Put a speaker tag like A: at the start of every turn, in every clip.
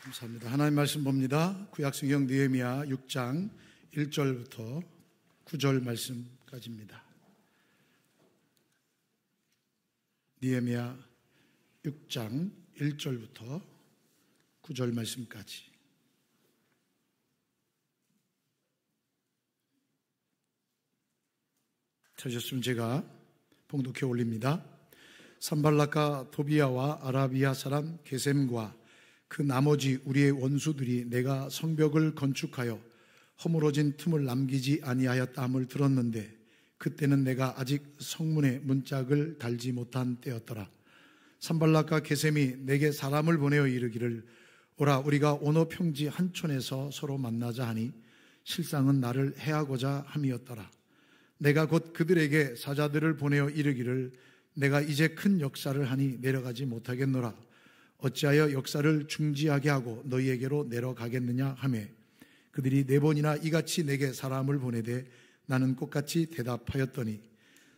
A: 감사합니다. 하나님 말씀 봅니다. 구약성경 느헤미야 6장 1절부터 9절 말씀까지입니다. 느헤미야 6장 1절부터 9절 말씀까지. 찾으셨으면 제가 봉독해 올립니다. 산발락과 도비야와 아라비아 사람 게셈과 그 나머지 우리의 원수들이 내가 성벽을 건축하여 허물어진 틈을 남기지 아니하였다함을 들었는데 그때는 내가 아직 성문에 문짝을 달지 못한 때였더라. 산발락과 게셈이 내게 사람을 보내어 이르기를 오라 우리가 오너 평지 한촌에서 서로 만나자 하니 실상은 나를 해하고자 함이었더라. 내가 곧 그들에게 사자들을 보내어 이르기를 내가 이제 큰 역사를 하니 내려가지 못하겠노라. 어찌하여 역사를 중지하게 하고 너희에게로 내려가겠느냐 하며 그들이 4번이나 이같이 내게 사람을 보내되 나는 똑같이 대답하였더니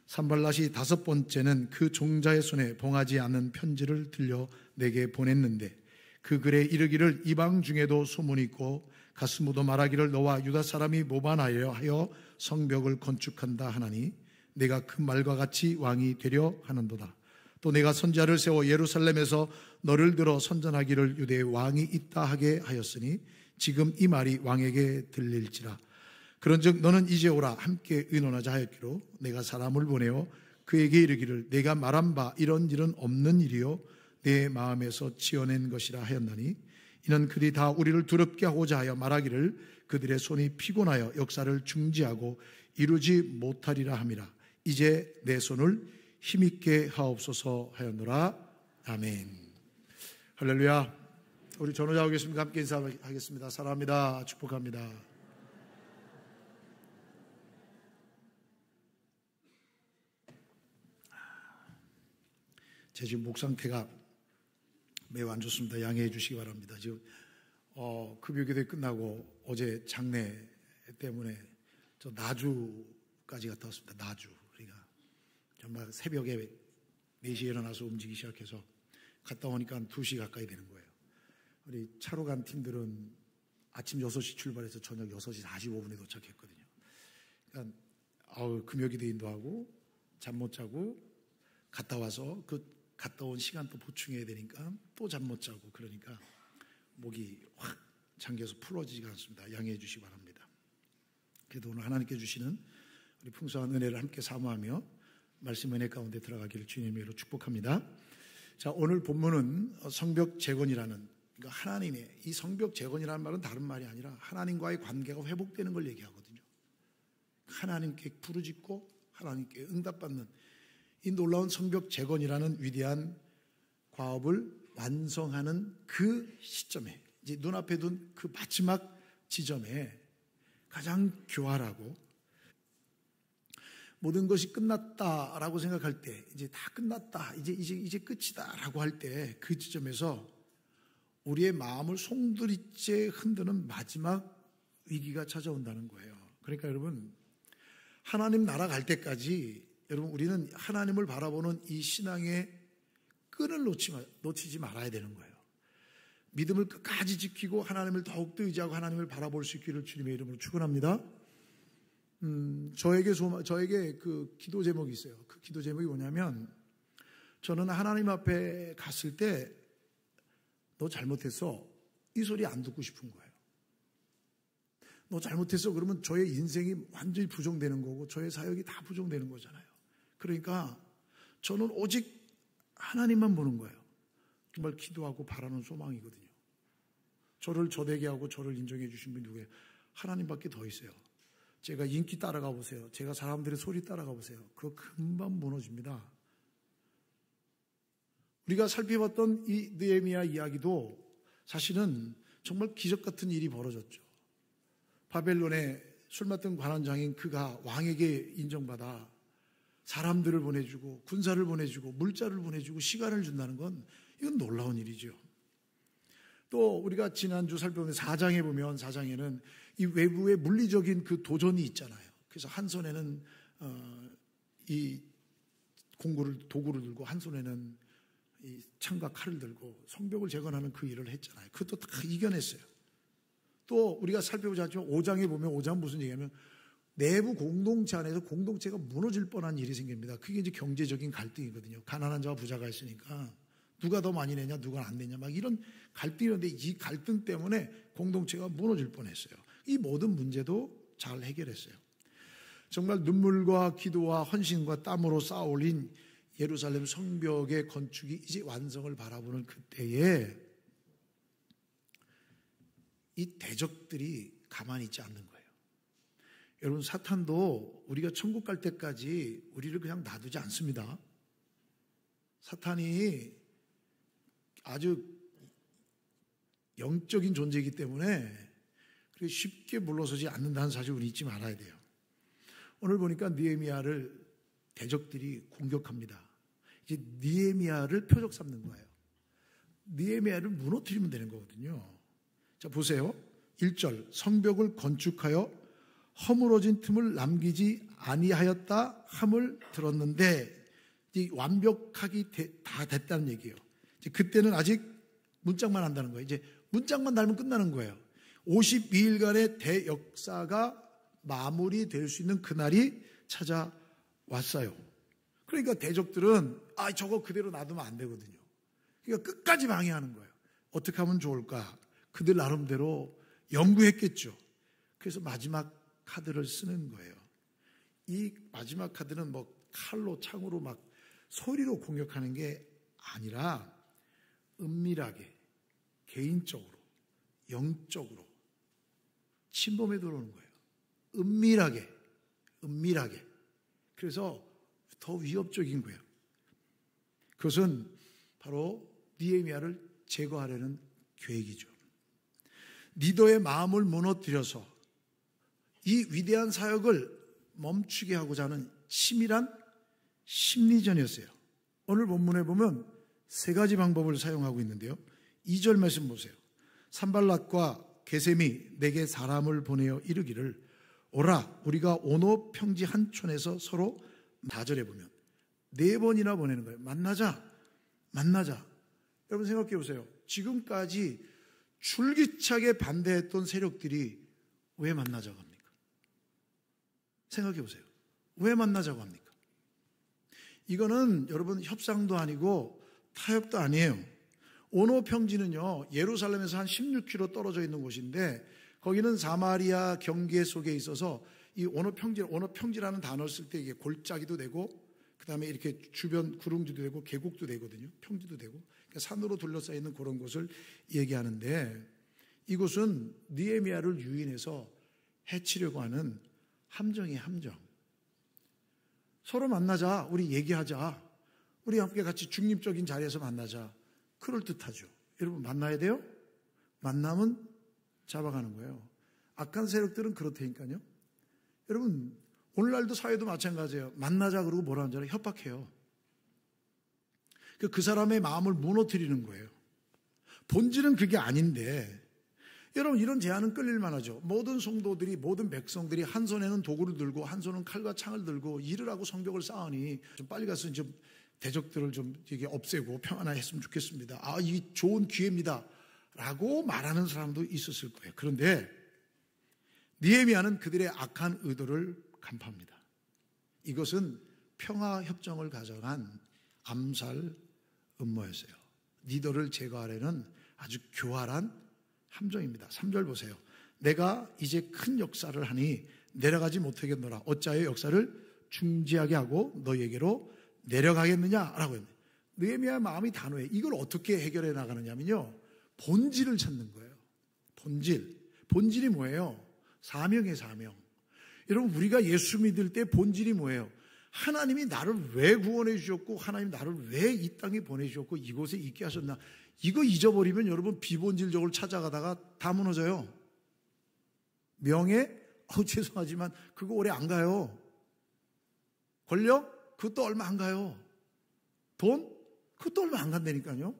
A: 산발랏이 5번째는 그 종자의 손에 봉하지 않는 편지를 들려 내게 보냈는데 그 글에 이르기를 이방 중에도 소문이 있고 가스무도 말하기를 너와 유다 사람이 모반하여 성벽을 건축한다 하나니 내가 그 말과 같이 왕이 되려 하는도다. 또 내가 선지자를 세워 예루살렘에서 너를 들어 선전하기를 유대의 왕이 있다 하게 하였으니 지금 이 말이 왕에게 들릴지라. 그런즉 너는 이제 오라 함께 의논하자 하였기로 내가 사람을 보내어 그에게 이르기를 내가 말한 바 이런 일은 없는 일이요 내 마음에서 지어낸 것이라 하였나니 이는 그들이 다 우리를 두렵게 하고자 하여 말하기를 그들의 손이 피곤하여 역사를 중지하고 이루지 못하리라 함이라. 이제 내 손을 힘있게 하옵소서 하였노라. 아멘. 할렐루야. 우리 전호자 오겠습니까? 함께 인사하겠습니다. 사랑합니다. 축복합니다. 제 지금 목 상태가 매우 안 좋습니다. 양해해 주시기 바랍니다. 지금 급유기도 끝나고 어제 장례 때문에 저 나주까지 갔다 왔습니다. 나주. 그러니까 정말 새벽에 4시에 일어나서 움직이기 시작해서 갔다 오니까 2시 가까이 되는 거예요. 우리 차로 간 팀들은 아침 6시 출발해서 저녁 6시 45분에 도착했거든요. 그러니까 금요기도 인도하고 잠 못 자고 갔다 와서 그 갔다 온 시간 또 보충해야 되니까 또 잠 못 자고 그러니까 목이 확 잠겨서 풀어지지가 않습니다. 양해해 주시기 바랍니다. 그래도 오늘 하나님께 주시는 우리 풍성한 은혜를 함께 사모하며 말씀 은혜 가운데 들어가기를 주님의 이름으로 축복합니다. 자, 오늘 본문은 성벽 재건이라는, 그러니까 하나님의 이 성벽 재건이라는 말은 다른 말이 아니라 하나님과의 관계가 회복되는 걸 얘기하거든요. 하나님께 부르짖고 하나님께 응답받는 이 놀라운 성벽 재건이라는 위대한 과업을 완성하는 그 시점에, 이제 눈앞에 둔 그 마지막 지점에 가장 교활하고 모든 것이 끝났다라고 생각할 때, 이제 다 끝났다, 이제 끝이다라고 할 때 그 지점에서 우리의 마음을 송두리째 흔드는 마지막 위기가 찾아온다는 거예요. 그러니까 여러분, 하나님 나라 갈 때까지 여러분 우리는 하나님을 바라보는 이 신앙의 끈을 놓치지 말아야 되는 거예요. 믿음을 끝까지 지키고 하나님을 더욱더 의지하고 하나님을 바라볼 수 있기를 주님의 이름으로 축원합니다. 저에게 그 기도 제목이 있어요. 그 기도 제목이 뭐냐면, 저는 하나님 앞에 갔을 때 너 잘못했어, 이 소리 안 듣고 싶은 거예요. 너 잘못했어 그러면 저의 인생이 완전히 부정되는 거고 저의 사역이 다 부정되는 거잖아요. 그러니까 저는 오직 하나님만 보는 거예요. 정말 기도하고 바라는 소망이거든요. 저를 저되게 하고 저를 인정해 주신 분이 누구예요? 하나님밖에 더 있어요. 제가 인기 따라가 보세요. 제가 사람들의 소리 따라가 보세요. 그거 금방 무너집니다. 우리가 살펴봤던 이 느헤미야 이야기도 사실은 정말 기적 같은 일이 벌어졌죠. 바벨론에 술 맡던 관원장인 그가 왕에게 인정받아 사람들을 보내주고 군사를 보내주고 물자를 보내주고 시간을 준다는 건 이건 놀라운 일이죠. 또 우리가 지난주 살펴본 4장에 보면 4장에는 이 외부의 물리적인 그 도전이 있잖아요. 그래서 한 손에는 이 도구를 들고 한 손에는 이 창과 칼을 들고 성벽을 재건하는 그 일을 했잖아요. 그것도 다 이겨냈어요. 또 우리가 살펴보지 않지만 5장에 보면 5장 무슨 얘기냐면 내부 공동체 안에서 공동체가 무너질 뻔한 일이 생깁니다. 그게 이제 경제적인 갈등이거든요. 가난한 자와 부자가 있으니까 누가 더 많이 내냐 누가 안 내냐 막 이런 갈등이었는데 이 갈등 때문에 공동체가 무너질 뻔했어요. 이 모든 문제도 잘 해결했어요. 정말 눈물과 기도와 헌신과 땀으로 쌓아 올린 예루살렘 성벽의 건축이 이제 완성을 바라보는 그때에 이 대적들이 가만히 있지 않는 거예요. 여러분, 사탄도 우리가 천국 갈 때까지 우리를 그냥 놔두지 않습니다. 사탄이 아주 영적인 존재이기 때문에 쉽게 물러서지 않는다는 사실 우리 잊지 말아야 돼요. 오늘 보니까 느헤미야를 대적들이 공격합니다. 이제 느헤미야를 표적 삼는 거예요. 느헤미야를 무너뜨리면 되는 거거든요. 자, 보세요. 1절, 성벽을 건축하여 허물어진 틈을 남기지 아니하였다 함을 들었는데 완벽하게 다 됐다는 얘기예요. 이제 그때는 아직 문짝만 한다는 거예요. 이제 문짝만 달면 끝나는 거예요. 52일간의 대역사가 마무리될 수 있는 그날이 찾아왔어요. 그러니까 대적들은 저거 그대로 놔두면 안 되거든요. 그러니까 끝까지 방해하는 거예요. 어떻게 하면 좋을까? 그들 나름대로 연구했겠죠. 그래서 마지막 카드를 쓰는 거예요. 이 마지막 카드는 뭐 칼로 창으로 막 소리로 공격하는 게 아니라 은밀하게 개인적으로 영적으로 침범해 들어오는 거예요. 은밀하게. 그래서 더 위협적인 거예요. 그것은 바로 느헤미야를 제거하려는 계획이죠. 리더의 마음을 무너뜨려서 이 위대한 사역을 멈추게 하고자 하는 치밀한 심리전이었어요. 오늘 본문에 보면 세 가지 방법을 사용하고 있는데요. 2절 말씀 보세요. 산발락과 게셈이 내게 사람을 보내어 이르기를 오라 우리가 오노 평지 한 촌에서 서로 4절에 보면 4번이나 보내는 거예요. 만나자. 여러분 생각해 보세요. 지금까지 줄기차게 반대했던 세력들이 왜 만나자고 합니까? 생각해 보세요. 왜 만나자고 합니까? 이거는 여러분 협상도 아니고 타협도 아니에요. 오노 평지는요, 예루살렘에서 한 16km 떨어져 있는 곳인데 거기는 사마리아 경계 속에 있어서 이 오노 평지라는 단어를 쓸 때 이게 골짜기도 되고 그 다음에 이렇게 주변 구릉지도 되고 계곡도 되거든요. 평지도 되고 그러니까 산으로 둘러싸여 있는 그런 곳을 얘기하는데 이곳은 느헤미야를 유인해서 해치려고 하는 함정이에요. 함정. 서로 만나자. 우리 얘기하자. 우리 함께 같이 중립적인 자리에서 만나자. 그럴듯하죠. 여러분 만나야 돼요? 만나면 잡아가는 거예요. 악한 세력들은 그렇다니까요. 여러분 오늘날도 사회도 마찬가지예요. 만나자 그러고 뭐라 하는 줄 알아요? 협박해요. 그 사람의 마음을 무너뜨리는 거예요. 본질은 그게 아닌데 여러분 이런 제안은 끌릴만 하죠. 모든 성도들이 모든 백성들이 한 손에는 도구를 들고 한 손은 칼과 창을 들고 일을 하고 성벽을 쌓으니 좀 빨리 가서 좀 대적들을 좀 이게 없애고 평안했으면 좋겠습니다. 이 좋은 기회입니다. 라고 말하는 사람도 있었을 거예요. 그런데 느헤미야는 그들의 악한 의도를 간파합니다. 이것은 평화협정을 가져간 암살 음모였어요. 리더를 제거하려는 아주 교활한 함정입니다. 3절 보세요. 내가 이제 큰 역사를 하니 내려가지 못하겠노라. 어찌하여 역사를 중지하게 하고 너에게로 내려가겠느냐라고 합니다. 느헤미야의 마음이 단호해. 이걸 어떻게 해결해 나가느냐면요. 본질을 찾는 거예요. 본질이 뭐예요? 사명이에요. 사명. 여러분 우리가 예수 믿을 때 본질이 뭐예요? 하나님이 나를 왜 구원해 주셨고 하나님 나를 왜 이 땅에 보내주셨고 이곳에 있게 하셨나. 이거 잊어버리면 여러분 비본질적으로 찾아가다가 다 무너져요. 명예? 죄송하지만 그거 오래 안 가요. 권력? 그것도 얼마 안 가요. 돈? 그것도 얼마 안 간다니까요.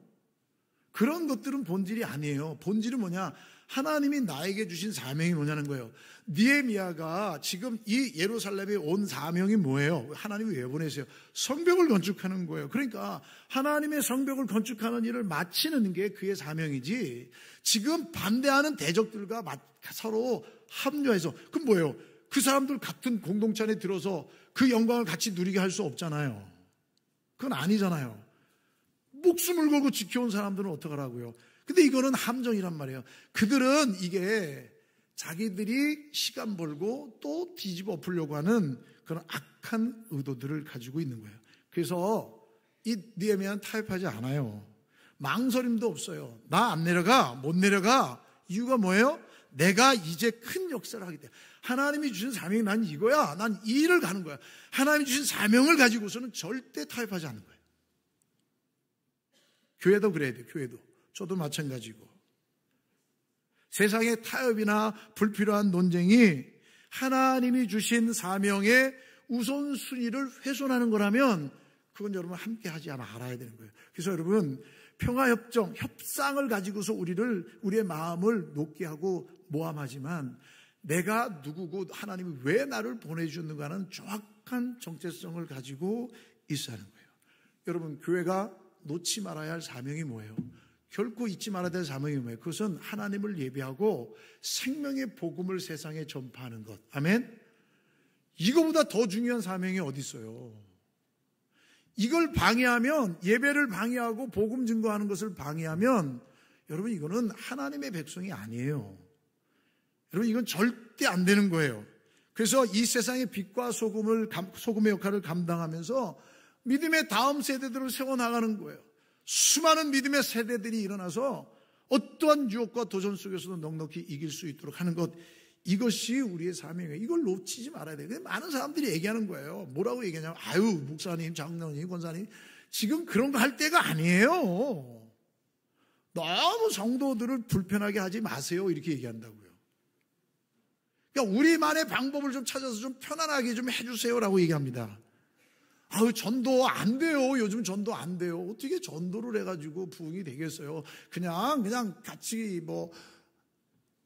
A: 그런 것들은 본질이 아니에요. 본질은 뭐냐? 하나님이 나에게 주신 사명이 뭐냐는 거예요. 느헤미야가 지금 이 예루살렘에 온 사명이 뭐예요? 하나님이 왜 보내세요? 성벽을 건축하는 거예요. 그러니까 하나님의 성벽을 건축하는 일을 마치는 게 그의 사명이지, 지금 반대하는 대적들과 서로 합류해서, 그럼 뭐예요? 그 사람들 같은 공동체 안에 들어서 그 영광을 같이 누리게 할 수 없잖아요. 그건 아니잖아요. 목숨을 걸고 지켜온 사람들은 어떡하라고요? 근데 이거는 함정이란 말이에요. 그들은 이게 자기들이 시간 벌고 또 뒤집어 엎으려고 하는 그런 악한 의도들을 가지고 있는 거예요. 그래서 이 느헤미야는 타협하지 않아요. 망설임도 없어요. 나 안 내려가, 못 내려가. 이유가 뭐예요? 내가 이제 큰 역사를 하기 때문에. 하나님이 주신 사명이 난 이거야. 난 이 일을 가는 거야. 하나님이 주신 사명을 가지고서는 절대 타협하지 않는 거예요. 교회도 그래야 돼요. 교회도. 저도 마찬가지고. 세상의 타협이나 불필요한 논쟁이 하나님이 주신 사명의 우선순위를 훼손하는 거라면 그건 여러분 함께 하지 않아 알아야 되는 거예요. 그래서 여러분, 평화협정, 협상을 가지고서 우리의 마음을 높게 하고 모함하지만, 내가 누구고 하나님이 왜 나를 보내주는가는 정확한 정체성을 가지고 있어야 하는 거예요. 여러분, 교회가 놓지 말아야 할 사명이 뭐예요? 결코 잊지 말아야 될 사명이 뭐예요? 그것은 하나님을 예배하고 생명의 복음을 세상에 전파하는 것. 아멘? 이거보다 더 중요한 사명이 어디 있어요? 이걸 방해하면, 예배를 방해하고 복음 증거하는 것을 방해하면, 여러분, 이거는 하나님의 백성이 아니에요. 여러분, 이건 절대 안 되는 거예요. 그래서 이 세상의 빛과 소금의 역할을 감당하면서 믿음의 다음 세대들을 세워나가는 거예요. 수많은 믿음의 세대들이 일어나서 어떠한 유혹과 도전 속에서도 넉넉히 이길 수 있도록 하는 것, 이것이 우리의 사명이에요. 이걸 놓치지 말아야 돼요. 많은 사람들이 얘기하는 거예요. 뭐라고 얘기하냐면, 아유, 목사님, 장로님, 권사님, 지금 그런 거 할 때가 아니에요. 너무 성도들을 불편하게 하지 마세요. 이렇게 얘기한다고요. 그러니까 우리만의 방법을 좀 찾아서 좀 편안하게 좀 해주세요라고 얘기합니다. 아유, 전도 안 돼요. 요즘 전도 안 돼요. 어떻게 전도를 해가지고 부흥이 되겠어요? 그냥 같이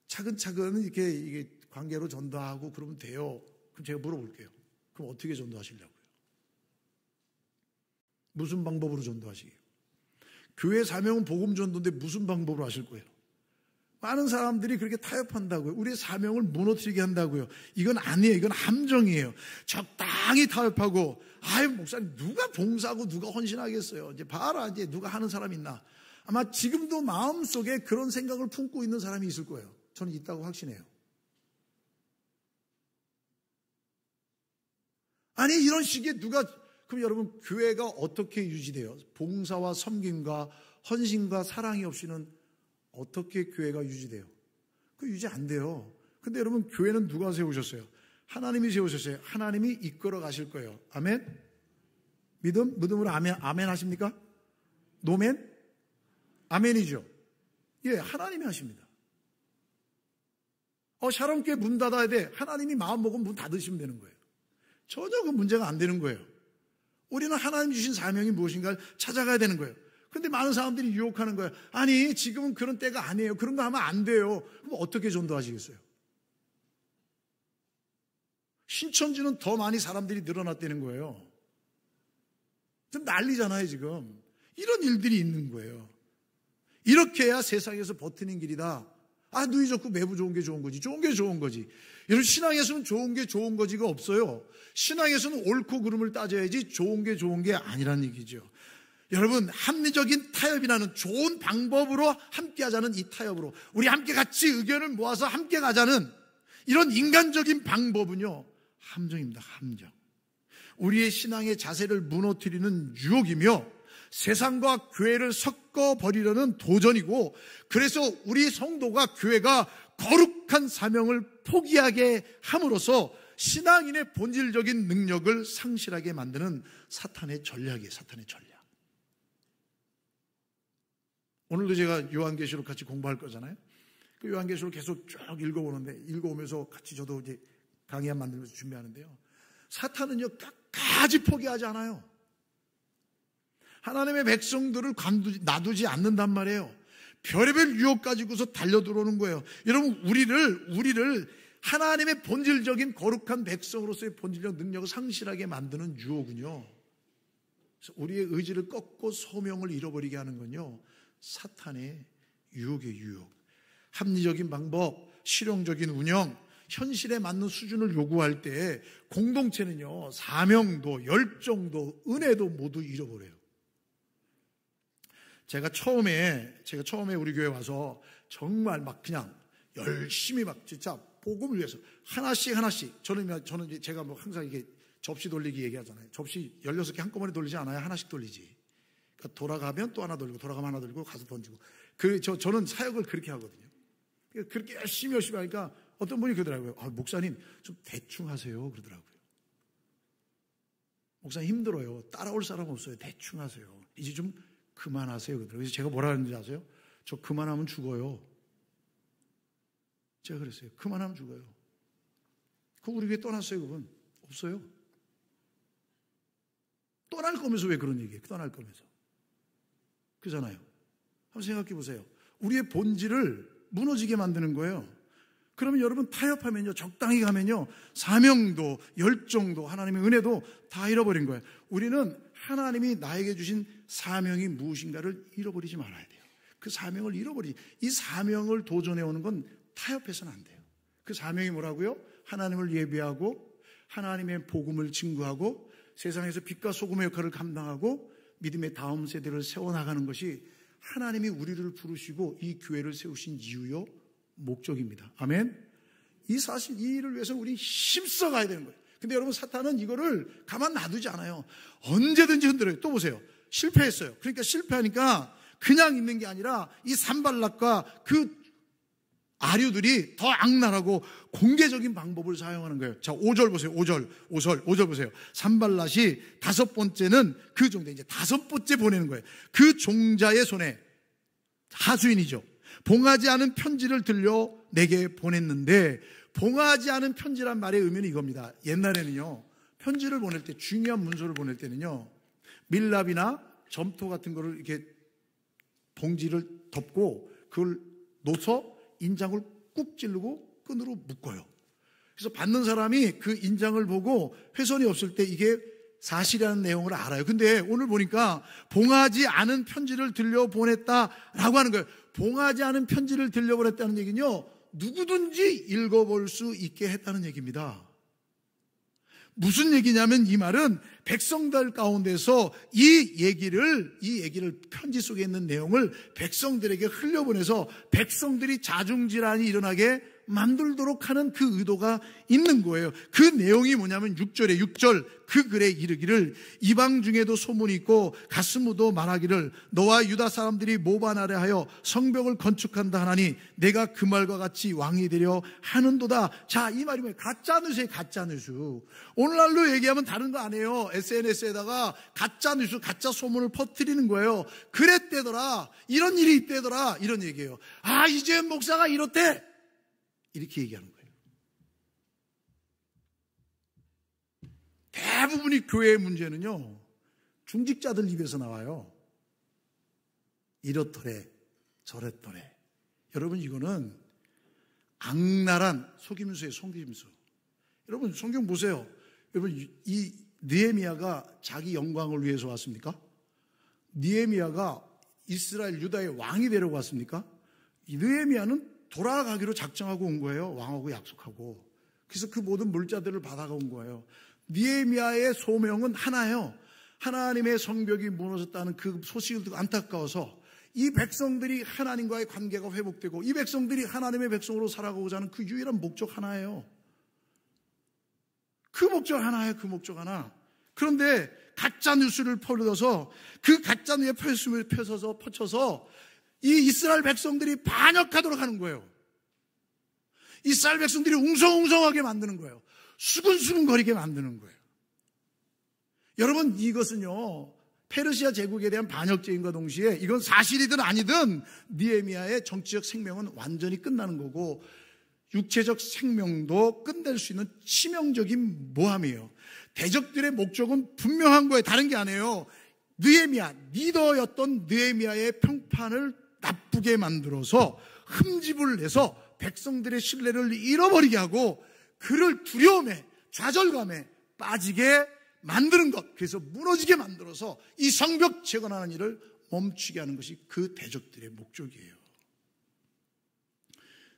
A: 차근차근 이게 관계로 전도하고 그러면 돼요. 그럼 제가 물어볼게요. 그럼 어떻게 전도하시려고요? 무슨 방법으로 전도하시게요? 교회 사명은 복음 전도인데 무슨 방법으로 하실 거예요? 많은 사람들이 그렇게 타협한다고요. 우리의 사명을 무너뜨리게 한다고요. 이건 아니에요. 이건 함정이에요. 적당히 타협하고, 아유, 목사님, 누가 봉사하고 누가 헌신하겠어요? 이제 봐라, 이제 누가 하는 사람 있나? 아마 지금도 마음속에 그런 생각을 품고 있는 사람이 있을 거예요. 저는 있다고 확신해요. 아니, 이런 식의 그럼 여러분, 교회가 어떻게 유지돼요? 봉사와 섬김과 헌신과 사랑이 없이는 어떻게 교회가 유지돼요? 그 유지 안 돼요. 근데 여러분, 교회는 누가 세우셨어요? 하나님이 세우셨어요. 하나님이 이끌어 가실 거예요. 아멘? 믿음으로 아멘 하십니까? 노멘? 아멘이죠. 예, 하나님이 하십니다. 샤롬교회 문 닫아야 돼. 하나님이 마음 먹으면 문 닫으시면 되는 거예요. 전혀 그 문제가 안 되는 거예요. 우리는 하나님 주신 사명이 무엇인가를 찾아가야 되는 거예요. 근데 많은 사람들이 유혹하는 거예요. 아니, 지금은 그런 때가 아니에요. 그런 거 하면 안 돼요. 그럼 어떻게 전도하시겠어요? 신천지는 더 많이 사람들이 늘어났다는 거예요. 좀 난리잖아요, 지금. 이런 일들이 있는 거예요. 이렇게 해야 세상에서 버티는 길이다. 아, 누이 좋고 매부 좋은 게 좋은 거지. 좋은 게 좋은 거지. 여러분, 신앙에서는 좋은 게 좋은 거지가 없어요. 신앙에서는 옳고 그름을 따져야지 좋은 게 아니란 얘기죠. 여러분, 합리적인 타협이라는 좋은 방법으로 함께 하자는 이 타협으로 우리 함께 같이 의견을 모아서 함께 가자는 이런 인간적인 방법은요, 함정입니다. 함정. 우리의 신앙의 자세를 무너뜨리는 유혹이며 세상과 교회를 섞어버리려는 도전이고, 그래서 우리 성도가 교회가 거룩한 사명을 포기하게 함으로써 신앙인의 본질적인 능력을 상실하게 만드는 사탄의 전략이에요. 사탄의 전략. 오늘도 제가 요한계시록 같이 공부할 거잖아요. 그 요한계시록 계속 쭉 읽어오면서 같이 저도 이제 강의안 만들면서 준비하는데요. 사탄은요, 끝까지 포기하지 않아요. 하나님의 백성들을 놔두지 않는단 말이에요. 별의별 유혹 가지고서 달려들어오는 거예요. 여러분, 우리를 하나님의 본질적인 거룩한 백성으로서의 본질적 능력을 상실하게 만드는 유혹은요, 그래서 우리의 의지를 꺾고 소명을 잃어버리게 하는 건요, 사탄의 유혹의 유혹. 합리적인 방법, 실용적인 운영, 현실에 맞는 수준을 요구할 때 공동체는요, 사명도, 열정도, 은혜도 모두 잃어버려요. 제가 처음에 우리 교회 와서 정말 막 그냥 열심히 막 진짜 복음을 위해서 하나씩 저는 제가 뭐 항상 이게 접시 돌리기 얘기하잖아요. 접시 16개 한꺼번에 돌리지 않아요. 하나씩 돌리지. 그러니까 돌아가면 또 하나 돌리고, 돌아가면 하나 돌리고, 가서 던지고. 저는 사역을 그렇게 하거든요. 그렇게 열심히 하니까 어떤 분이 그러더라고요. 목사님 좀 대충 하세요. 그러더라고요. 목사님 힘들어요. 따라올 사람 없어요. 대충 하세요. 이제 좀 그만하세요. 그러더라고요. 그래서 제가 뭐라 하는지 아세요? 저 그만하면 죽어요. 제가 그랬어요. 그만하면 죽어요. 우리 교회 떠났어요. 그분 없어요. 떠날 거면서 왜 그런 얘기해요? 떠날 거면서. 그잖아요. 한번 생각해 보세요. 우리의 본질을 무너지게 만드는 거예요. 그러면 여러분, 타협하면요, 적당히 가면요, 사명도, 열정도, 하나님의 은혜도 다 잃어버린 거예요. 우리는 하나님이 나에게 주신 사명이 무엇인가를 잃어버리지 말아야 돼요. 그 사명을 이 사명을 도전해오는 건 타협해서는 안 돼요. 그 사명이 뭐라고요? 하나님을 예배하고, 하나님의 복음을 증거하고, 세상에서 빛과 소금의 역할을 감당하고, 믿음의 다음 세대를 세워나가는 것이 하나님이 우리를 부르시고 이 교회를 세우신 이유요, 목적입니다. 아멘. 이 일을 위해서 우리 힘써 가야 되는 거예요. 근데 여러분, 사탄은 이거를 가만 놔두지 않아요. 언제든지 흔들어요. 또 보세요. 실패했어요. 그러니까 실패하니까 그냥 있는 게 아니라 이 산발락과 그 아류들이 더 악랄하고 공개적인 방법을 사용하는 거예요. 자, 5절 보세요. 5절 보세요. 산발락이 5번째는 그 종자, 이제 5번째 보내는 거예요. 그 종자의 손에, 하수인이죠, 봉하지 않은 편지를 들려 내게 보냈는데, 봉하지 않은 편지란 말의 의미는 이겁니다. 옛날에는요, 편지를 보낼 때, 중요한 문서를 보낼 때는요, 밀랍이나 점토 같은 거를 이렇게 봉지를 덮고 그걸 놓서 인장을 꾹 찌르고 끈으로 묶어요. 그래서 받는 사람이 그 인장을 보고 훼손이 없을 때 이게 사실이라는 내용을 알아요. 근데 오늘 보니까 봉하지 않은 편지를 들려보냈다라고 하는 거예요. 봉하지 않은 편지를 들려보냈다는 얘기는요, 누구든지 읽어볼 수 있게 했다는 얘기입니다. 무슨 얘기냐면, 이 말은 백성들 가운데서 이 얘기를 편지 속에 있는 내용을 백성들에게 흘려보내서 백성들이 자중질환이 일어나게 만들도록 하는 그 의도가 있는 거예요. 그 내용이 뭐냐면 6절 그 글에 이르기를, 이방 중에도 소문이 있고 가스무도 말하기를 너와 유다 사람들이 모반하려 하여 성벽을 건축한다 하나니 내가 그 말과 같이 왕이 되려 하는도다. 자, 이 말이 뭐예요? 가짜뉴스예요. 가짜뉴스. 오늘날로 얘기하면 다른 거 아니에요. SNS에다가 가짜뉴스, 가짜 소문을 퍼뜨리는 거예요. 그랬대더라, 이런 일이 있대더라, 이런 얘기예요. 이재현 목사가 이렇대, 이렇게 얘기하는 거예요. 대부분이 교회의 문제는요, 중직자들 입에서 나와요. 이렇더래 저랬더래. 여러분, 이거는 악랄한 속임수예요. 속임수. 여러분, 성경 보세요. 여러분, 이 느헤미야가 자기 영광을 위해서 왔습니까? 느헤미야가 이스라엘 유다의 왕이 되려고 왔습니까? 이 느헤미야는 돌아가기로 작정하고 온 거예요. 왕하고 약속하고. 그래서 그 모든 물자들을 받아온 거예요. 느헤미야의 소명은 하나예요. 하나님의 성벽이 무너졌다는 그 소식을 듣고 안타까워서 이 백성들이 하나님과의 관계가 회복되고 이 백성들이 하나님의 백성으로 살아가고자 하는 그 유일한 목적 하나예요. 그 목적 하나예요. 그 목적 하나. 그런데 가짜 뉴스를 퍼려서 그 가짜 뉴스에 퍼쳐서 이 이스라엘 백성들이 반역하도록 하는 거예요. 이스라엘 백성들이 웅성웅성하게 만드는 거예요. 수근수근거리게 만드는 거예요. 여러분, 이것은요, 페르시아 제국에 대한 반역죄인과 동시에 이건 사실이든 아니든 느헤미야의 정치적 생명은 완전히 끝나는 거고 육체적 생명도 끝낼 수 있는 치명적인 모함이에요. 대적들의 목적은 분명한 거예요. 다른 게 아니에요. 느헤미야, 리더였던 느헤미야의 평판을 나쁘게 만들어서 흠집을 내서 백성들의 신뢰를 잃어버리게 하고 그를 두려움에 좌절감에 빠지게 만드는 것, 그래서 무너지게 만들어서 이 성벽 재건하는 일을 멈추게 하는 것이 그 대적들의 목적이에요.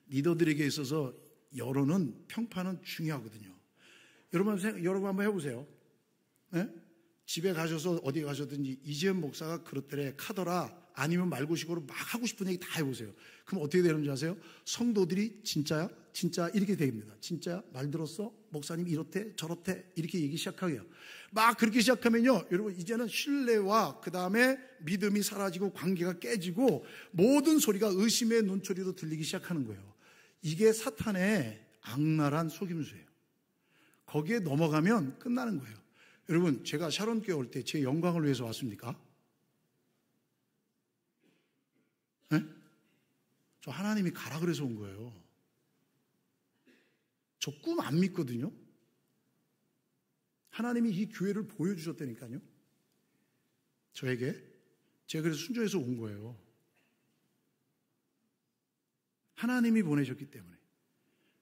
A: 리더들에게 있어서 여론은, 평판은 중요하거든요. 여러분 한번 해보세요. 네? 집에 가셔서 어디 가셨든지 이재현 목사가 그렇더래, 카더라, 아니면 말고식으로 막 하고 싶은 얘기 다 해보세요. 그럼 어떻게 되는지 아세요? 성도들이 진짜야? 진짜 이렇게 됩니다. 진짜야? 말 들었어? 목사님 이렇대 저렇대 이렇게 얘기 시작하게요. 막 그렇게 시작하면요, 여러분 이제는 신뢰와 그 다음에 믿음이 사라지고 관계가 깨지고 모든 소리가 의심의 눈초리로 들리기 시작하는 거예요. 이게 사탄의 악랄한 속임수예요. 거기에 넘어가면 끝나는 거예요. 여러분, 제가 샤론교회 올 때 제 영광을 위해서 왔습니까? 네? 저 하나님이 가라 그래서 온 거예요. 저 꿈 안 믿거든요. 하나님이 이 교회를 보여주셨다니까요. 저에게. 제가 그래서 순종해서 온 거예요. 하나님이 보내셨기 때문에.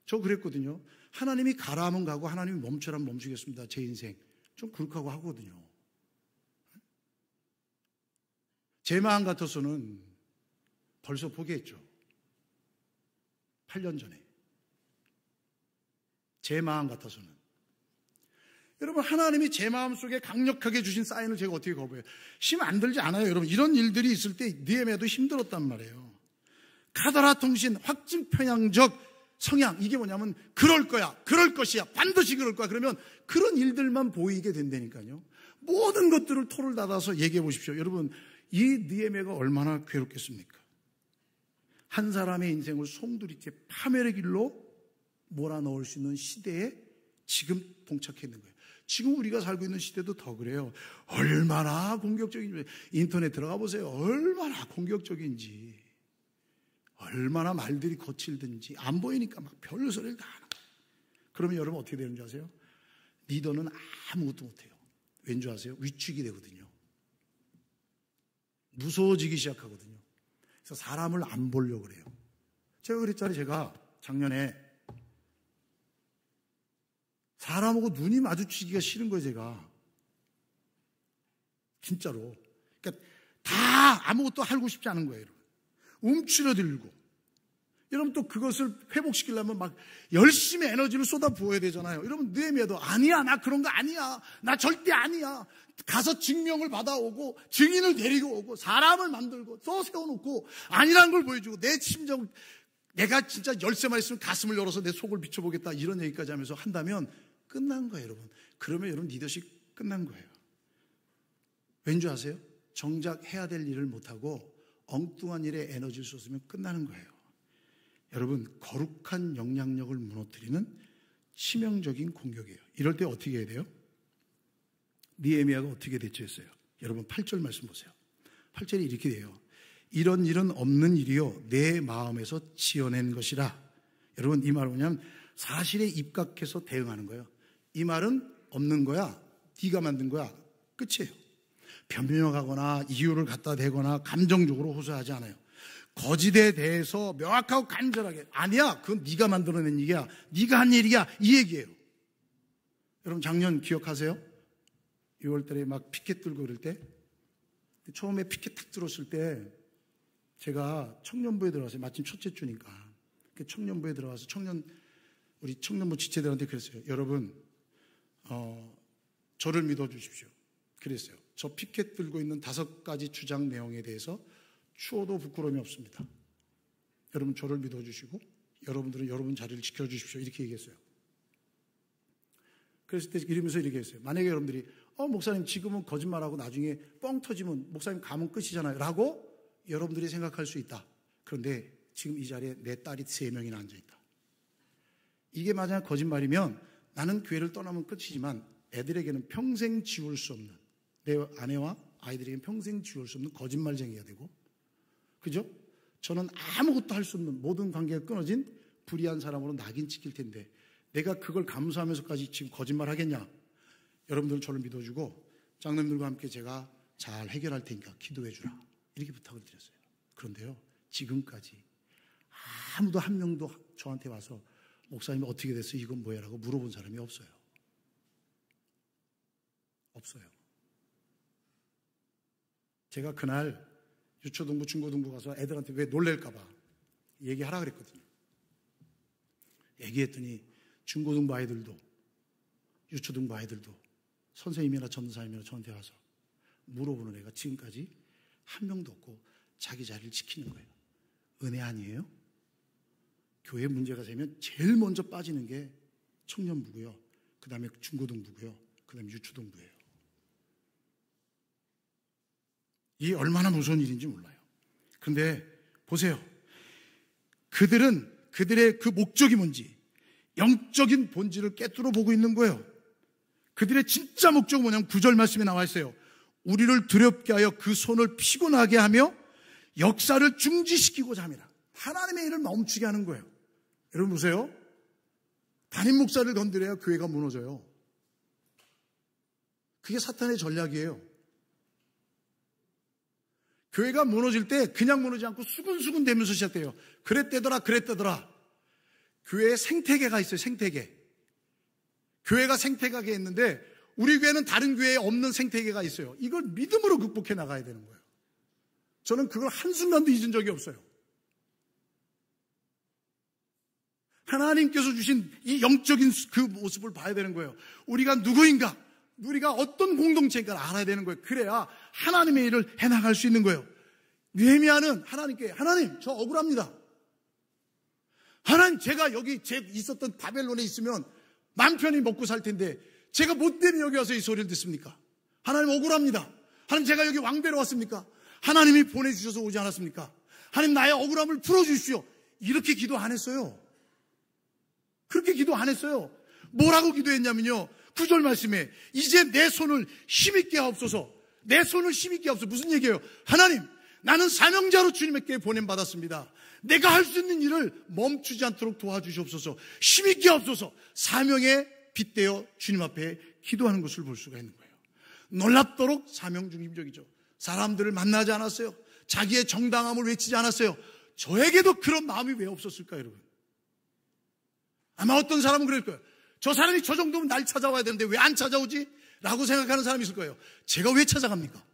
A: 저 그랬거든요. 하나님이 가라 하면 가고 하나님이 멈추라면 멈추겠습니다. 제 인생. 좀 그렇게 하거든요. 제 마음 같아서는 벌써 포기했죠. 8년 전에. 제 마음 같아서는. 여러분, 하나님이 제 마음속에 강력하게 주신 사인을 제가 어떻게 거부해요? 힘 안 들지 않아요. 여러분, 이런 일들이 있을 때 느헤미야도 힘들었단 말이에요. 카더라 통신, 확증 편향적 성향, 이게 뭐냐면 그럴 거야, 그럴 것이야, 반드시 그럴 거야. 그러면 그런 일들만 보이게 된다니까요. 모든 것들을 토를 닫아서 얘기해 보십시오. 여러분, 이 느헤미야가 얼마나 괴롭겠습니까? 한 사람의 인생을 송두리째 파멸의 길로 몰아넣을 수 있는 시대에 지금 봉착해 있는 거예요. 지금 우리가 살고 있는 시대도 더 그래요. 얼마나 공격적인지 인터넷 들어가 보세요. 얼마나 공격적인지, 얼마나 말들이 거칠든지 안 보이니까 막 별소리를 다 하는 거예요. 그러면 여러분 어떻게 되는지 아세요? 리더는 아무것도 못해요. 왠지 아세요? 위축이 되거든요. 무서워지기 시작하거든요. 그래서 사람을 안 보려고 그래요. 제가 그랬잖아요. 제가 작년에 사람하고 눈이 마주치기가 싫은 거예요. 제가 진짜로. 그러니까 다 아무것도 하고 싶지 않은 거예요. 여러분. 움츠러들고, 여러분 또 그것을 회복시키려면 막 열심히 에너지를 쏟아 부어야 되잖아요. 여러분, 느헤미야도 아니야, 나 그런 거 아니야, 나 절대 아니야. 가서 증명을 받아오고 증인을 데리고 오고 사람을 만들고 또 세워놓고 아니라는 걸 보여주고 내 심정, 내가 진짜 열쇠만 있으면 가슴을 열어서 내 속을 비춰보겠다, 이런 얘기까지 하면서 한다면 끝난 거예요. 여러분, 그러면 여러분 리더십 끝난 거예요. 왠지 아세요? 정작 해야 될 일을 못하고 엉뚱한 일에 에너지를 쏟으면 끝나는 거예요. 여러분, 거룩한 영향력을 무너뜨리는 치명적인 공격이에요. 이럴 때 어떻게 해야 돼요? 느헤미야가 어떻게 대처했어요? 여러분 8절 말씀 보세요. 8절이 이렇게 돼요. 이런 일은 없는 일이요 내 마음에서 지어낸 것이라. 여러분, 이 말은 뭐냐면 사실에 입각해서 대응하는 거예요. 이 말은 없는 거야, 네가 만든 거야, 끝이에요. 변명하거나 이유를 갖다 대거나 감정적으로 호소하지 않아요. 거짓에 대해서 명확하고 간절하게, 아니야, 그건 네가 만들어낸 얘기야, 네가 한 일이야, 이 얘기예요. 여러분, 작년 기억하세요? 6월달에 막 피켓 들고 그럴 때, 처음에 피켓 탁 들었을 때 제가 청년부에 들어갔어요. 마침 첫째 주니까. 청년부에 들어가서 우리 청년부 지체들한테 그랬어요. 여러분, 저를 믿어주십시오. 그랬어요. 저 피켓 들고 있는 5가지 주장 내용에 대해서 추워도 부끄러움이 없습니다. 여러분, 저를 믿어주시고 여러분들은 여러분 자리를 지켜주십시오. 이렇게 얘기했어요. 그랬을 때 이러면서 이렇게 했어요. 만약에 여러분들이 목사님 지금은 거짓말하고 나중에 뻥 터지면 목사님 가면 끝이잖아요 라고 여러분들이 생각할 수 있다. 그런데 지금 이 자리에 내 딸이 3명이나 앉아있다. 이게 만약 거짓말이면 나는 교회를 떠나면 끝이지만 애들에게는 평생 지울 수 없는, 내 아내와 아이들에게는 평생 지울 수 없는 거짓말쟁이가 되고, 그죠? 저는 아무것도 할 수 없는, 모든 관계가 끊어진 불의한 사람으로 낙인 찍힐 텐데 내가 그걸 감수하면서까지 지금 거짓말 하겠냐? 여러분들은 저를 믿어주고 장로님들과 함께 제가 잘 해결할 테니까 기도해 주라, 이렇게 부탁을 드렸어요. 그런데요, 지금까지 아무도 한 명도 저한테 와서 목사님 어떻게 됐어? 이건 뭐야? 라고 물어본 사람이 없어요. 없어요. 제가 그날 유초등부, 중고등부 가서 애들한테 왜 놀랄까봐 얘기하라 그랬거든요. 얘기했더니 중고등부 아이들도 유초등부 아이들도 선생님이나 전도사님이나 저한테 와서 물어보는 애가 지금까지 한 명도 없고 자기 자리를 지키는 거예요. 은혜 아니에요? 교회 문제가 되면 제일 먼저 빠지는 게 청년부고요. 그 다음에 중고등부고요. 그 다음에 유초등부예요. 이게 얼마나 무서운 일인지 몰라요. 그런데 보세요. 그들은 그들의 그 목적이 뭔지 영적인 본질을 꿰뚫어 보고 있는 거예요. 그들의 진짜 목적은 뭐냐면 9절 말씀에 나와 있어요. 우리를 두렵게 하여 그 손을 피곤하게 하며 역사를 중지시키고자 합니다. 하나님의 일을 멈추게 하는 거예요. 여러분 보세요. 담임 목사를 건드려야 교회가 무너져요. 그게 사탄의 전략이에요. 교회가 무너질 때 그냥 무너지지 않고 수근수근 되면서 시작돼요. 그랬대더라. 교회에 생태계가 있어요. 생태계. 교회가 생태계가 있는데 우리 교회는 다른 교회에 없는 생태계가 있어요. 이걸 믿음으로 극복해 나가야 되는 거예요. 저는 그걸 한순간도 잊은 적이 없어요. 하나님께서 주신 이 영적인 그 모습을 봐야 되는 거예요. 우리가 누구인가? 우리가 어떤 공동체인가를 알아야 되는 거예요. 그래야 하나님의 일을 해나갈 수 있는 거예요. 느헤미야는 하나님께 하나님 저 억울합니다. 하나님 제가 여기 있었던 바벨론에 있으면 맘 편히 먹고 살 텐데 제가 뭐 때문에 여기 와서 이 소리를 듣습니까? 하나님 억울합니다. 하나님 제가 여기 왕대로 왔습니까? 하나님이 보내주셔서 오지 않았습니까? 하나님 나의 억울함을 풀어주십시오. 이렇게 기도 안 했어요. 그렇게 기도 안 했어요. 뭐라고 기도했냐면요. 9절 말씀에 이제 내 손을 힘있게 하옵소서. 내 손을 힘있게 하옵소서. 무슨 얘기예요? 하나님 나는 사명자로 주님께 보냄받았습니다. 내가 할 수 있는 일을 멈추지 않도록 도와주시옵소서. 힘있게 하옵소서. 사명에 빗대어 주님 앞에 기도하는 것을 볼 수가 있는 거예요. 놀랍도록 사명중심적이죠. 사람들을 만나지 않았어요. 자기의 정당함을 외치지 않았어요. 저에게도 그런 마음이 왜 없었을까요, 여러분? 아마 어떤 사람은 그럴 거예요. 저 사람이 저 정도면 날 찾아와야 되는데 왜 안 찾아오지? 라고 생각하는 사람이 있을 거예요. 제가 왜 찾아갑니까?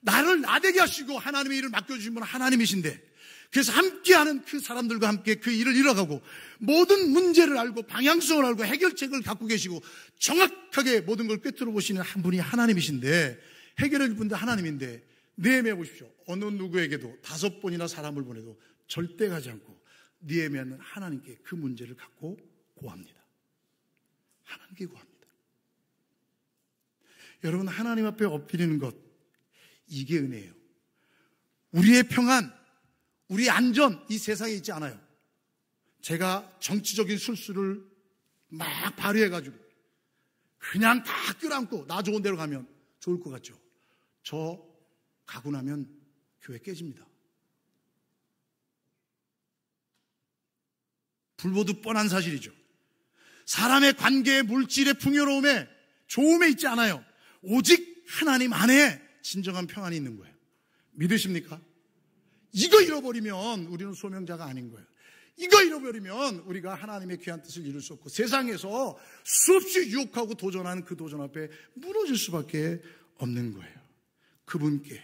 A: 나를 나대게 하시고 하나님의 일을 맡겨주신 분은 하나님이신데, 그래서 함께하는 그 사람들과 함께 그 일을 이뤄가고 모든 문제를 알고 방향성을 알고 해결책을 갖고 계시고 정확하게 모든 걸 꿰뚫어 보시는 한 분이 하나님이신데, 해결해 줄 분도 하나님인데, 느헤미야 보십시오. 어느 누구에게도 5번이나 사람을 보내도 절대 가지 않고 느헤미야는 하나님께 그 문제를 갖고 고합니다. 하나님께 구합니다. 여러분, 하나님 앞에 엎드리는 것, 이게 은혜예요. 우리의 평안, 우리의 안전, 이 세상에 있지 않아요. 제가 정치적인 술수를 막 발휘해가지고 그냥 다 끌어안고 나 좋은 데로 가면 좋을 것 같죠. 저 가고 나면 교회 깨집니다. 불보듯 뻔한 사실이죠. 사람의 관계의 물질의 풍요로움에 좋음에 있지 않아요. 오직 하나님 안에 진정한 평안이 있는 거예요. 믿으십니까? 이거 잃어버리면 우리는 소명자가 아닌 거예요. 이거 잃어버리면 우리가 하나님의 귀한 뜻을 이룰 수 없고 세상에서 수없이 유혹하고 도전하는 그 도전 앞에 무너질 수밖에 없는 거예요. 그분께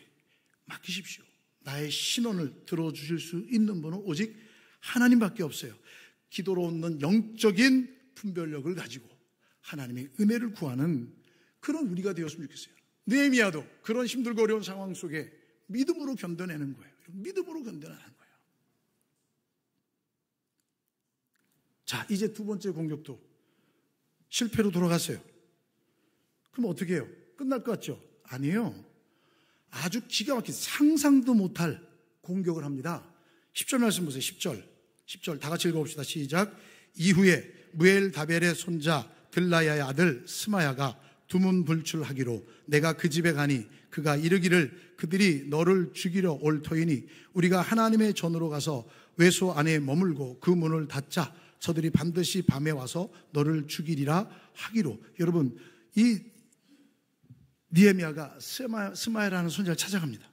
A: 맡기십시오. 나의 신원을 들어주실 수 있는 분은 오직 하나님밖에 없어요. 기도로 얻는 영적인 분별력을 가지고 하나님의 은혜를 구하는 그런 우리가 되었으면 좋겠어요. 느헤미야도 그런 힘들고 어려운 상황 속에 믿음으로 견뎌내는 거예요. 믿음으로 견뎌내는 거예요. 자, 이제 두 번째 공격도 실패로 돌아갔어요. 그럼 어떻게 해요? 끝날 것 같죠? 아니에요. 아주 기가 막힌 상상도 못할 공격을 합니다. 10절 말씀 보세요. 10절 다 같이 읽어봅시다. 시작. 이후에 무엘다벨의 손자 들라야의 아들 스마야가 두문불출하기로 내가 그 집에 가니 그가 이르기를 그들이 너를 죽이려 올 터이니 우리가 하나님의 전으로 가서 외소 안에 머물고 그 문을 닫자. 저들이 반드시 밤에 와서 너를 죽이리라 하기로. 여러분, 이 느헤미야가 스마야라는 손자를 찾아갑니다.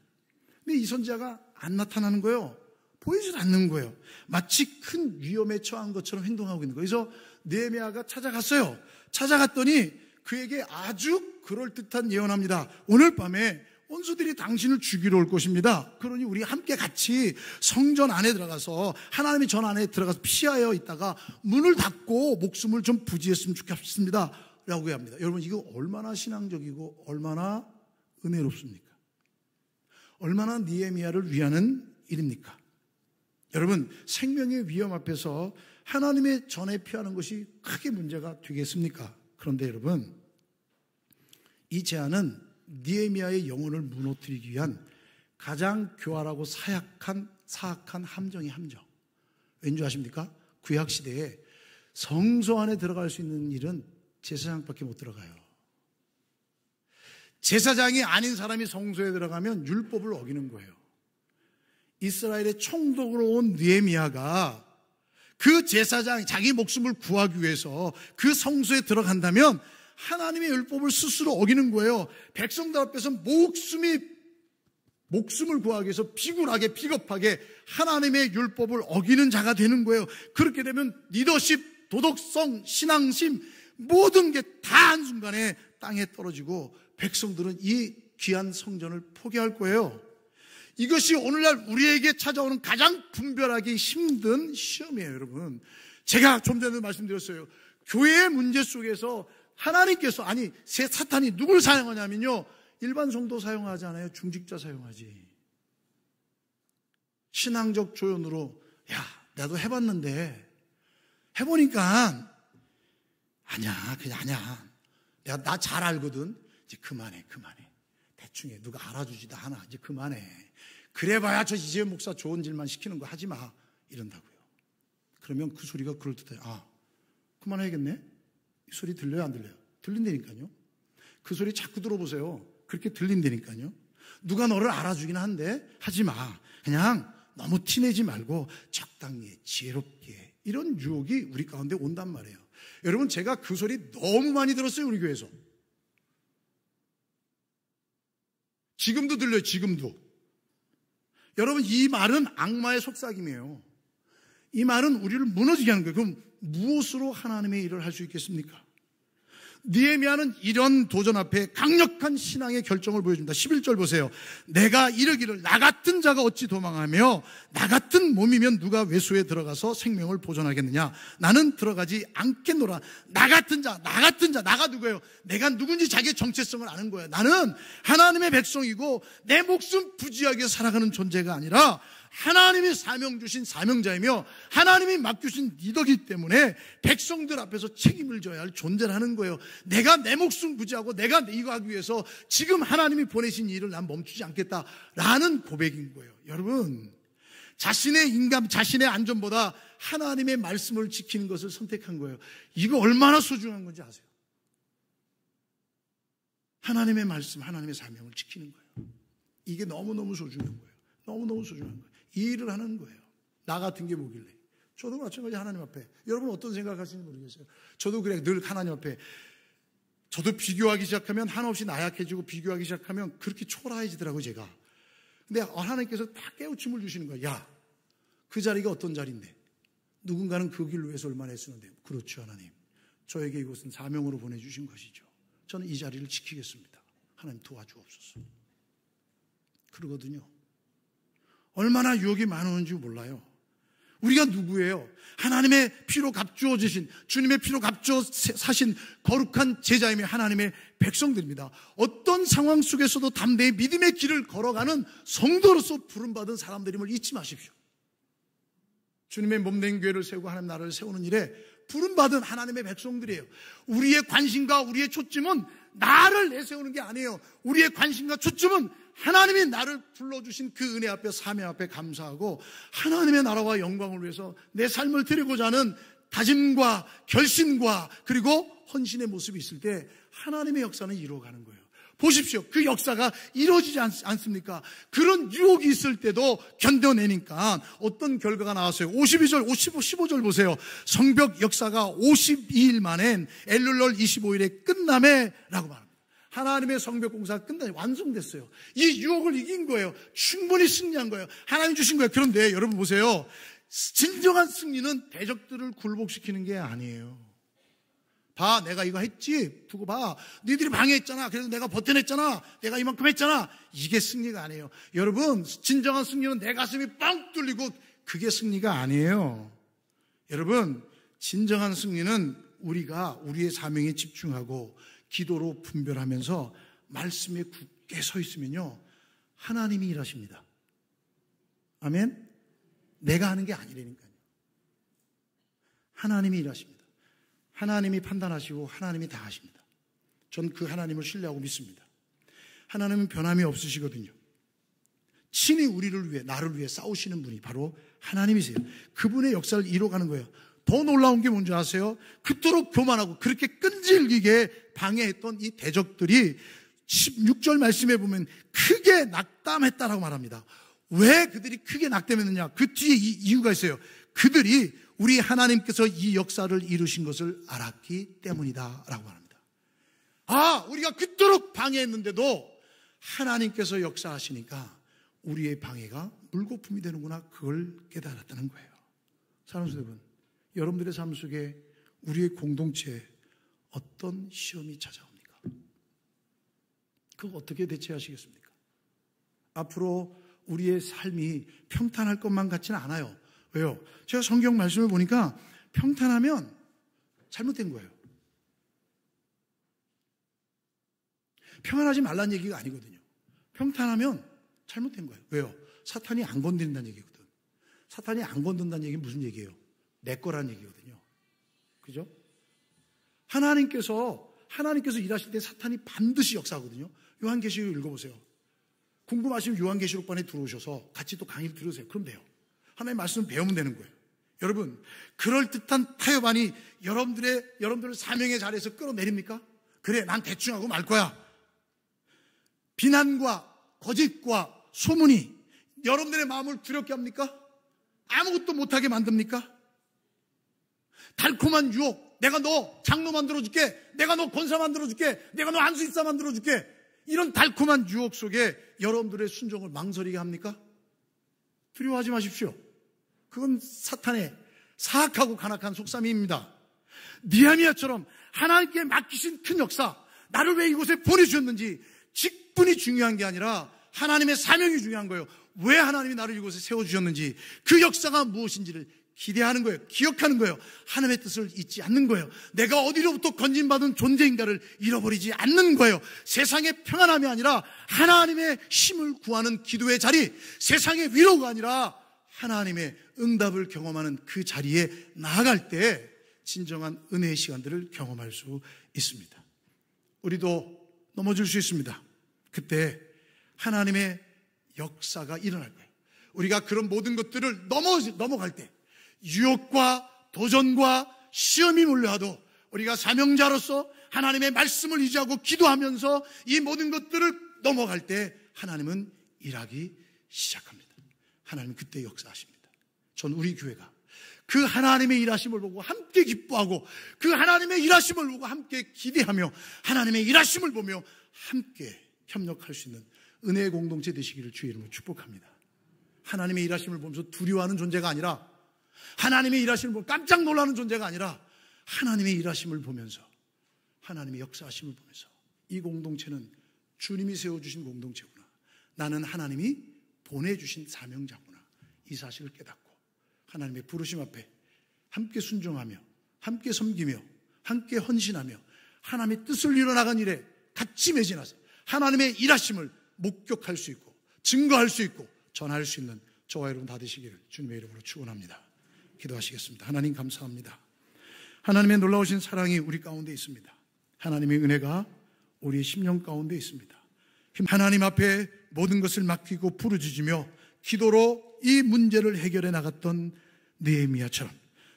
A: 근데 이 손자가 안 나타나는 거예요. 보이질 않는 거예요. 마치 큰 위험에 처한 것처럼 행동하고 있는 거예요. 그래서 느헤미야가 찾아갔어요. 찾아갔더니 그에게 아주 그럴듯한 예언합니다. 오늘 밤에 원수들이 당신을 죽이러 올 것입니다. 그러니 우리 함께 같이 성전 안에 들어가서 하나님의 전 안에 들어가서 피하여 있다가 문을 닫고 목숨을 좀 부지했으면 좋겠습니다 라고 합니다. 여러분, 이거 얼마나 신앙적이고 얼마나 은혜롭습니까? 얼마나 느헤미야를 위하는 일입니까? 여러분, 생명의 위험 앞에서 하나님의 전에 피하는 것이 크게 문제가 되겠습니까? 그런데 여러분, 이 제안은 느헤미야의 영혼을 무너뜨리기 위한 가장 교활하고 사악한 함정이 함정. 왠지 아십니까? 구약시대에 성소 안에 들어갈 수 있는 일은 제사장밖에 못 들어가요. 제사장이 아닌 사람이 성소에 들어가면 율법을 어기는 거예요. 이스라엘의 총독으로 온 느헤미야가 그 제사장, 자기 목숨을 구하기 위해서 그 성소에 들어간다면 하나님의 율법을 스스로 어기는 거예요. 백성들 앞에서 목숨을 구하기 위해서 비굴하게 비겁하게 하나님의 율법을 어기는 자가 되는 거예요. 그렇게 되면 리더십, 도덕성, 신앙심 모든 게 다 한순간에 땅에 떨어지고 백성들은 이 귀한 성전을 포기할 거예요. 이것이 오늘날 우리에게 찾아오는 가장 분별하기 힘든 시험이에요, 여러분. 제가 좀 전에 말씀드렸어요. 교회의 문제 속에서 하나님께서, 사탄이 누굴 사용하냐면요, 일반 성도 사용하지 않아요. 중직자 사용하지. 신앙적 조언으로, 야, 나도 해봤는데 해보니까 아니야. 내가 나 잘 알거든. 이제 그만해. 대충 해. 누가 알아주지도 않아. 이제 그만해. 그래봐야 저 이재현 목사 좋은 일만 시키는 거 하지 마. 이런다고요. 그러면 그 소리가 그럴듯해요. 그만해야겠네. 이 소리 들려요, 안 들려요? 들린다니까요. 그 소리 자꾸 들어보세요. 그렇게 들린다니까요. 누가 너를 알아주긴 한데 하지 마. 그냥 너무 티내지 말고 적당히 지혜롭게. 이런 유혹이 우리 가운데 온단 말이에요. 여러분, 제가 그 소리 너무 많이 들었어요, 우리 교회에서. 지금도 들려요, 지금도. 여러분, 이 말은 악마의 속삭임이에요. 이 말은 우리를 무너지게 하는 거예요. 그럼 무엇으로 하나님의 일을 할 수 있겠습니까? 느헤미야는 이런 도전 앞에 강력한 신앙의 결정을 보여줍니다. 11절 보세요. 내가 이르기를 나 같은 자가 어찌 도망하며 나 같은 몸이면 누가 외소에 들어가서 생명을 보존하겠느냐. 나는 들어가지 않겠노라. 나 같은 자, 나가 누구예요? 내가 누군지 자기의 정체성을 아는 거예요. 나는 하나님의 백성이고 내 목숨 부지하게 살아가는 존재가 아니라 하나님이 사명 주신 사명자이며 하나님이 맡기신 리더이기 때문에 백성들 앞에서 책임을 져야 할 존재라는 거예요. 내가 내 목숨 부지하고 내가 이거 하기 위해서 지금 하나님이 보내신 일을 난 멈추지 않겠다라는 고백인 거예요. 여러분, 자신의 인감, 자신의 안전보다 하나님의 말씀을 지키는 것을 선택한 거예요. 이거 얼마나 소중한 건지 아세요? 하나님의 말씀, 하나님의 사명을 지키는 거예요. 이게 너무너무 소중한 거예요. 너무너무 소중한 거예요. 이 일을 하는 거예요. 나 같은 게 뭐길래. 저도 마찬가지 하나님 앞에. 여러분 어떤 생각하시는지 모르겠어요. 저도 그래, 늘 하나님 앞에. 저도 비교하기 시작하면 한없이 나약해지고 비교하기 시작하면 그렇게 초라해지더라고요, 제가. 근데 하나님께서 딱 깨우침을 주시는 거예요. 야, 그 자리가 어떤 자리인데 누군가는 그 길을 위해서 얼마나 애쓰는데. 그렇죠, 하나님. 저에게 이곳은 사명으로 보내주신 것이죠. 저는 이 자리를 지키겠습니다. 하나님 도와주옵소서. 그러거든요. 얼마나 유혹이 많은지 몰라요. 우리가 누구예요? 하나님의 피로 값주어지신, 주님의 피로 값주어 사신 거룩한 제자이며 하나님의 백성들입니다. 어떤 상황 속에서도 담대히 믿음의 길을 걸어가는 성도로서 부름받은 사람들임을 잊지 마십시오. 주님의 몸된 교회를 세우고 하나님 나라를 세우는 일에 부름받은 하나님의 백성들이에요. 우리의 관심과 우리의 초점은 나를 내세우는 게 아니에요. 우리의 관심과 초점은 하나님이 나를 불러주신 그 은혜 앞에, 사명 앞에 감사하고 하나님의 나라와 영광을 위해서 내 삶을 드리고자 하는 다짐과 결심과 그리고 헌신의 모습이 있을 때 하나님의 역사는 이루어가는 거예요. 보십시오. 그 역사가 이루어지지 않습니까? 그런 유혹이 있을 때도 견뎌내니까 어떤 결과가 나왔어요. 52절, 15절 보세요. 성벽 역사가 52일 만엔 엘룰월 25일에 끝남에 라고 말합니다. 하나님의 성벽 공사가 끝나서 완성됐어요. 이 유혹을 이긴 거예요. 충분히 승리한 거예요. 하나님 주신 거예요. 그런데 여러분 보세요. 진정한 승리는 대적들을 굴복시키는 게 아니에요. 봐, 내가 이거 했지? 두고 봐. 너희들이 방해했잖아. 그래서 내가 버텨냈잖아. 내가 이만큼 했잖아. 이게 승리가 아니에요. 여러분, 진정한 승리는 내 가슴이 빵 뚫리고 그게 승리가 아니에요. 여러분, 진정한 승리는 우리가 우리의 사명에 집중하고 기도로 분별하면서 말씀에 굳게 서 있으면요, 하나님이 일하십니다. 아멘? 내가 하는 게 아니라니까요. 하나님이 일하십니다. 하나님이 판단하시고 하나님이 다 하십니다. 전 그 하나님을 신뢰하고 믿습니다. 하나님은 변함이 없으시거든요. 친히 우리를 위해, 나를 위해 싸우시는 분이 바로 하나님이세요. 그분의 역사를 이뤄가는 거예요. 더 놀라운 게 뭔지 아세요? 그토록 교만하고 그렇게 끈질기게 방해했던 이 대적들이 16절 말씀에 보면 크게 낙담했다라고 말합니다. 왜 그들이 크게 낙담했느냐? 그 뒤에 이유가 있어요. 그들이 우리 하나님께서 이 역사를 이루신 것을 알았기 때문이다 라고 말합니다. 아, 우리가 그토록 방해했는데도 하나님께서 역사하시니까 우리의 방해가 물거품이 되는구나, 그걸 깨달았다는 거예요. 사랑하는 여러분, 여러분들의 삶 속에 우리의 공동체에 어떤 시험이 찾아옵니까? 그거 어떻게 대처하시겠습니까? 앞으로 우리의 삶이 평탄할 것만 같지는 않아요. 왜요? 제가 성경 말씀을 보니까 평탄하면 잘못된 거예요. 평안하지 말라는 얘기가 아니거든요. 평탄하면 잘못된 거예요. 왜요? 사탄이 안 건드린다는 얘기거든. 사탄이 안 건든다는 얘기는 무슨 얘기예요? 내 거라는 얘기거든요. 그죠? 하나님께서 일하실 때 사탄이 반드시 역사하거든요. 요한계시록 읽어보세요. 궁금하시면 요한계시록반에 들어오셔서 같이 또 강의를 들으세요. 그럼 돼요. 하나님의 말씀 배우면 되는 거예요. 여러분, 그럴듯한 타협안이 여러분들을 사명의 자리에서 끌어내립니까? 그래, 난 대충 하고 말 거야. 비난과 거짓과 소문이 여러분들의 마음을 두렵게 합니까? 아무것도 못하게 만듭니까? 달콤한 유혹, 내가 너 장로 만들어줄게, 내가 너 권사 만들어줄게, 내가 너 안수입사 만들어줄게, 이런 달콤한 유혹 속에 여러분들의 순종을 망설이게 합니까? 두려워하지 마십시오. 그건 사탄의 사악하고 간악한 속셈입니다. 느헤미야처럼 하나님께 맡기신 큰 역사, 나를 왜 이곳에 보내주셨는지 직분이 중요한 게 아니라 하나님의 사명이 중요한 거예요. 왜 하나님이 나를 이곳에 세워주셨는지, 그 역사가 무엇인지를 기대하는 거예요. 기억하는 거예요. 하나님의 뜻을 잊지 않는 거예요. 내가 어디로부터 건진받은 존재인가를 잃어버리지 않는 거예요. 세상의 평안함이 아니라 하나님의 힘을 구하는 기도의 자리, 세상의 위로가 아니라 하나님의 응답을 경험하는 그 자리에 나아갈 때 진정한 은혜의 시간들을 경험할 수 있습니다. 우리도 넘어질 수 있습니다. 그때 하나님의 역사가 일어날 거예요. 우리가 그런 모든 것들을 넘어갈 때, 유혹과 도전과 시험이 몰려와도 우리가 사명자로서 하나님의 말씀을 의지하고 기도하면서 이 모든 것들을 넘어갈 때 하나님은 일하기 시작합니다. 하나님은 그때 역사하십니다. 전 우리 교회가 그 하나님의 일하심을 보고 함께 기뻐하고, 그 하나님의 일하심을 보고 함께 기대하며, 하나님의 일하심을 보며 함께 협력할 수 있는 은혜의 공동체 되시기를 주의 이름으로 축복합니다. 하나님의 일하심을 보면서 두려워하는 존재가 아니라, 하나님의 일하심을 보고 깜짝 놀라는 존재가 아니라, 하나님의 일하심을 보면서, 하나님의 역사하심을 보면서, 이 공동체는 주님이 세워주신 공동체구나, 나는 하나님이 보내주신 사명자구나, 이 사실을 깨닫고 하나님의 부르심 앞에 함께 순종하며, 함께 섬기며, 함께 헌신하며, 하나님의 뜻을 이뤄나간 일에 같이 매진하서 하나님의 일하심을 목격할 수 있고 증거할 수 있고 전할 수 있는 저와 여러분 다 되시기를 주님의 이름으로 축원합니다. 기도하시겠습니다. 하나님 감사합니다. 하나님의 놀라우신 사랑이 우리 가운데 있습니다. 하나님의 은혜가 우리의 심령 가운데 있습니다. 하나님 앞에 모든 것을 맡기고 부르짖으며 기도로 이 문제를 해결해 나갔던 느헤미야처럼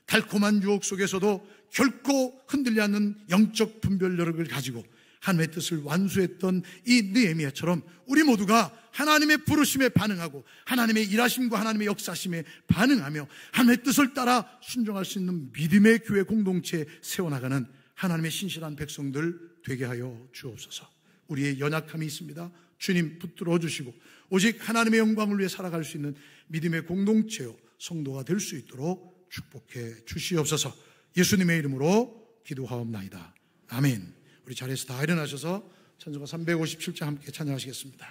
A: 달콤한 유혹 속에서도 결코 흔들리지 않는 영적 분별력을 가지고 하나님의 뜻을 완수했던 이 느헤미야처럼 우리 모두가 하나님의 부르심에 반응하고 하나님의 일하심과 하나님의 역사심에 반응하며 하나님의 뜻을 따라 순종할 수 있는 믿음의 교회 공동체에 세워나가는 하나님의 신실한 백성들 되게 하여 주옵소서. 우리의 연약함이 있습니다. 주님 붙들어 주시고 오직 하나님의 영광을 위해 살아갈 수 있는 믿음의 공동체요 성도가 될 수 있도록 축복해 주시옵소서. 예수님의 이름으로 기도하옵나이다. 아멘. 우리 자리에서 다 일어나셔서 찬송가 357장 함께 찬양하시겠습니다.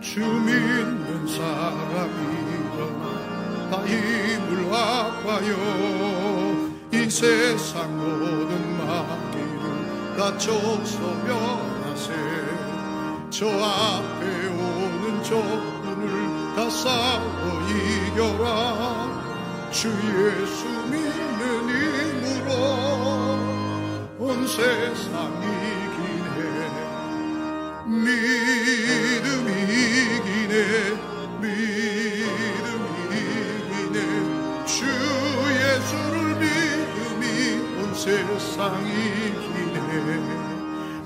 A: 주 믿는 사람이 일어나 다 힘을 합하여 이 세상 모든 마귀를 다 적소멸하세. 저 앞에 오는 적군을 다 싸워 이겨라. 주 예수 믿는 힘으로 온 세상 이기네. 믿음이 이기네. 믿음이 이기네. 주 예수를 믿음이 온 세상 이기네.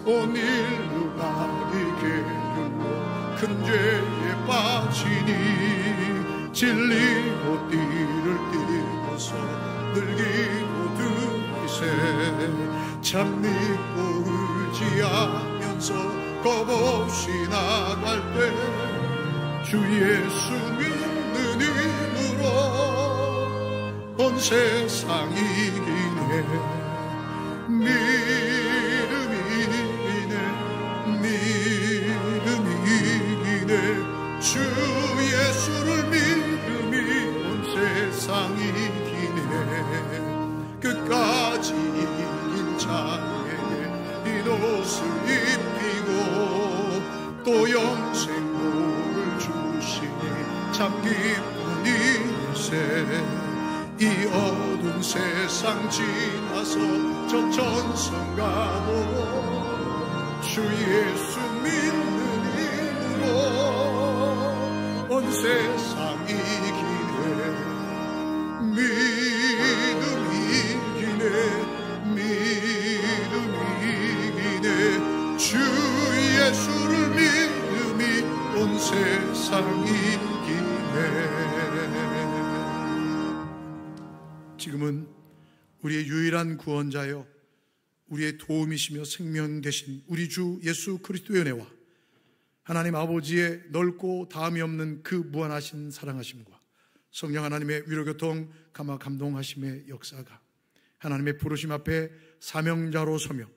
A: 온 인류 나에게 율로 큰 죄에 빠지니 진리로 띠를 띠고서 늙이고 들이세. 참 믿고 의지하면서 겁없이 나갈 때 주 예수 믿는 힘으로 온 세상 이기네. 믿음이 이기네. 믿음이 이기네. 주 예수를 믿음이 온 세상 이기네. 끝까지 이긴 자에게 이 옷을 입히고 또 영생복을 주시니 참 기쁜 일세. 이 어두운 세상 지나서 저 천성 가보고 주 예수 믿는 힘으로 온 세상 이기네. 믿음이 이기네. 믿음이 이기네. 주 예수를 믿음이 온 세상 이기네. 지금은 우리의 유일한 구원자여 우리의 도움이시며 생명 되신 우리 주 예수 그리스도의 은혜와 하나님 아버지의 넓고 다함이 없는 그 무한하신 사랑하심과 성령 하나님의 위로교통 감화 감동하심의 역사가 하나님의 부르심 앞에 사명자로 서며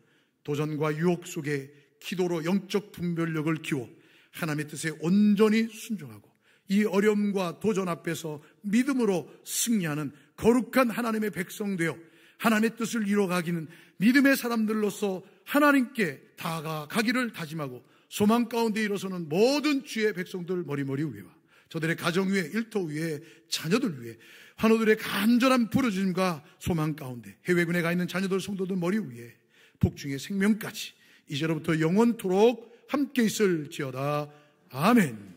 A: 도전과 유혹 속에 기도로 영적 분별력을 키워 하나님의 뜻에 온전히 순종하고 이 어려움과 도전 앞에서 믿음으로 승리하는 거룩한 하나님의 백성 되어 하나님의 뜻을 이뤄가기는 믿음의 사람들로서 하나님께 다가가기를 다짐하고 소망 가운데 일어서는 모든 주의 백성들 머리머리 위에와 저들의 가정 위에 일터 위에 자녀들 위에 환우들의 간절한 부르짖음과 소망 가운데 해외군에 가 있는 자녀들 성도들 머리 위에 복중의 생명까지 이제로부터 영원토록 함께 있을지어다. 아멘.